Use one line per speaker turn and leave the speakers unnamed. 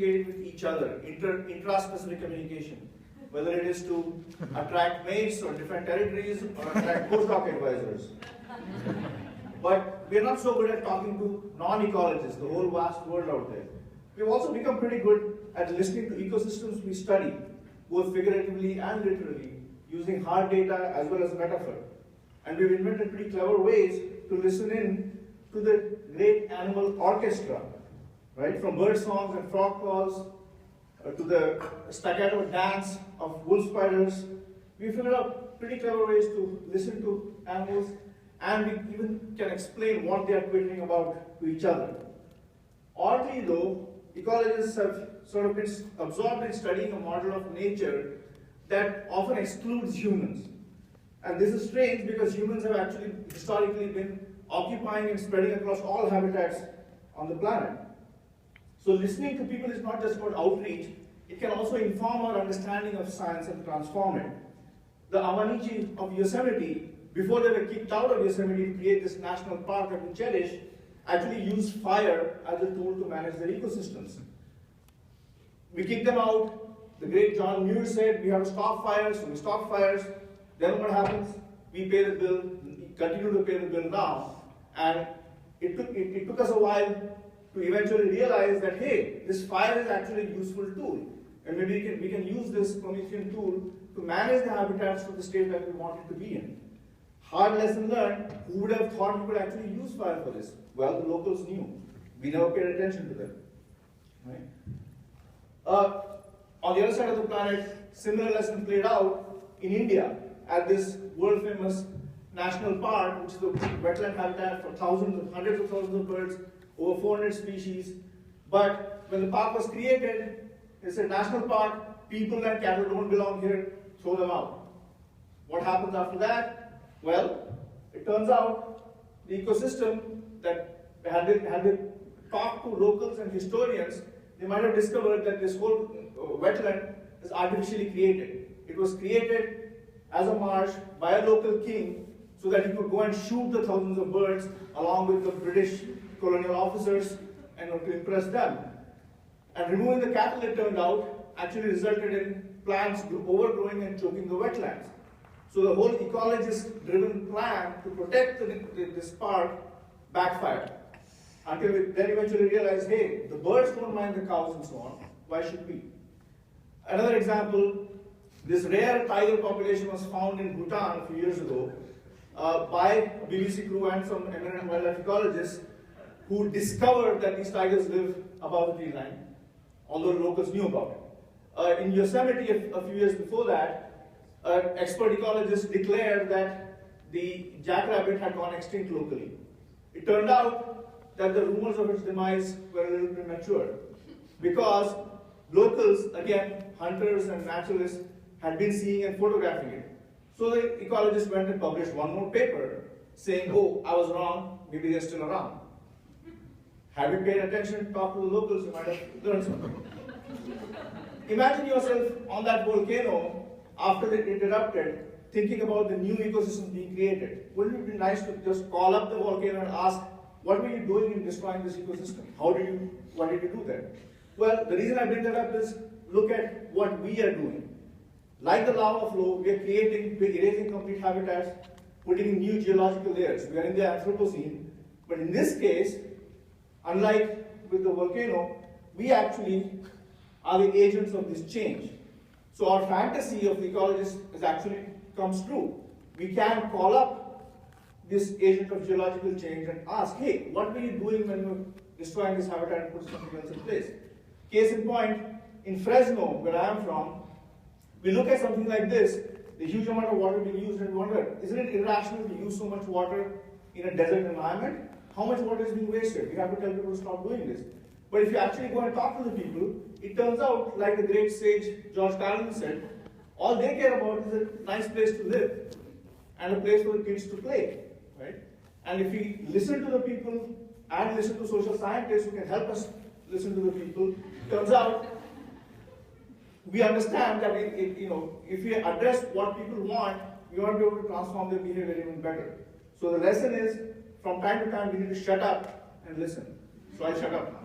communicating with each other, intra-specific communication, whether it is to attract mates or different territories or attract postdoc advisors. But we're not so good at talking to non-ecologists, the whole vast world out there. We've also become pretty good at listening to ecosystems we study, both figuratively and literally, using hard data as well as metaphor. And we've invented pretty clever ways to listen in to the great animal orchestra, right? From bird songs and frog calls to the staccato dance of wolf spiders. We figured out pretty clever ways to listen to animals, and we even can explain what they are twittering about to each other. Oddly though, ecologists have sort of been absorbed in studying a model of nature that often excludes humans. And this is strange because humans have actually historically been occupying and spreading across all habitats on the planet. So listening to people is not just about outreach, it can also inform our understanding of science and transform it. The Amanichi of Yosemite, before they were kicked out of Yosemite to create this national park that we cherish, actually used fire as a tool to manage their ecosystems. We kicked them out. The great John Muir said we have to stop fires, so we stop fires. Then what happens? We pay the bill, continue to pay the bill now. And it took us a while to eventually realize that, hey, this fire is actually a useful tool. And maybe we can use this Promethean tool to manage the habitats to the state that we want it to be in. Hard lesson learned. Who would have thought we could actually use fire for this? Well, the locals knew. We never paid attention to them. Right? On the other side of the planet, similar lesson played out in India at this world-famous national park, which is a wetland habitat for hundreds of thousands of birds, over 400 species. But when the park was created, it's a national park, people and cattle don't belong here, throw them out. What happens after that? Well, it turns out the ecosystem that had they talked to locals and historians, they might have discovered that this whole wetland is artificially created. It was created as a marsh by a local king so that he could go and shoot the thousands of birds along with the British colonial officers and to impress them. And removing the cattle, it turned out, actually resulted in plants overgrowing and choking the wetlands. So the whole ecologist-driven plan to protect this park backfired. Until we then eventually realized, hey, the birds don't mind the cows and so on, why should we? Another example, this rare tiger population was found in Bhutan a few years ago by a BBC crew and some eminent wildlife ecologists who discovered that these tigers live above the tree line, although locals knew about it. In Yosemite a few years before that, expert ecologists declared that the jackrabbit had gone extinct locally. It turned out that the rumors of its demise were a little premature because locals, again, hunters and naturalists, had been seeing and photographing it. So the ecologists went and published one more paper saying, oh, I was wrong, maybe they're still around. Had we paid attention, talked to the locals, you might have learned something. Imagine yourself on that volcano after it erupted, thinking about the new ecosystems being created. Wouldn't it be nice to just call up the volcano and ask, what were you doing in destroying this ecosystem? What did you do there? Well, the reason I bring that up is look at what we are doing. Like the lava flow, we are erasing complete habitats, putting in new geological layers. We are in the Anthropocene. But in this case, unlike with the volcano, we actually are the agents of this change. So our fantasy of the ecologist actually comes true. We can call up this agent of geological change and ask, hey, what were you doing when you were destroying this habitat and put something else in place? Case in point, in Fresno, where I am from, we look at something like this, the huge amount of water being used, and we wonder, isn't it irrational to use so much water in a desert environment? How much water is being wasted? We have to tell people to stop doing this. But if you actually go and talk to the people, it turns out, like the great sage George Carlin said, all they care about is a nice place to live and a place for the kids to play, right? And if we listen to the people and listen to social scientists who can help us listen to the people, it turns out we understand that if we address what people want, we want to be able to transform their behavior even better. So the lesson is, from time to time, we need to shut up and listen. So I shut up now.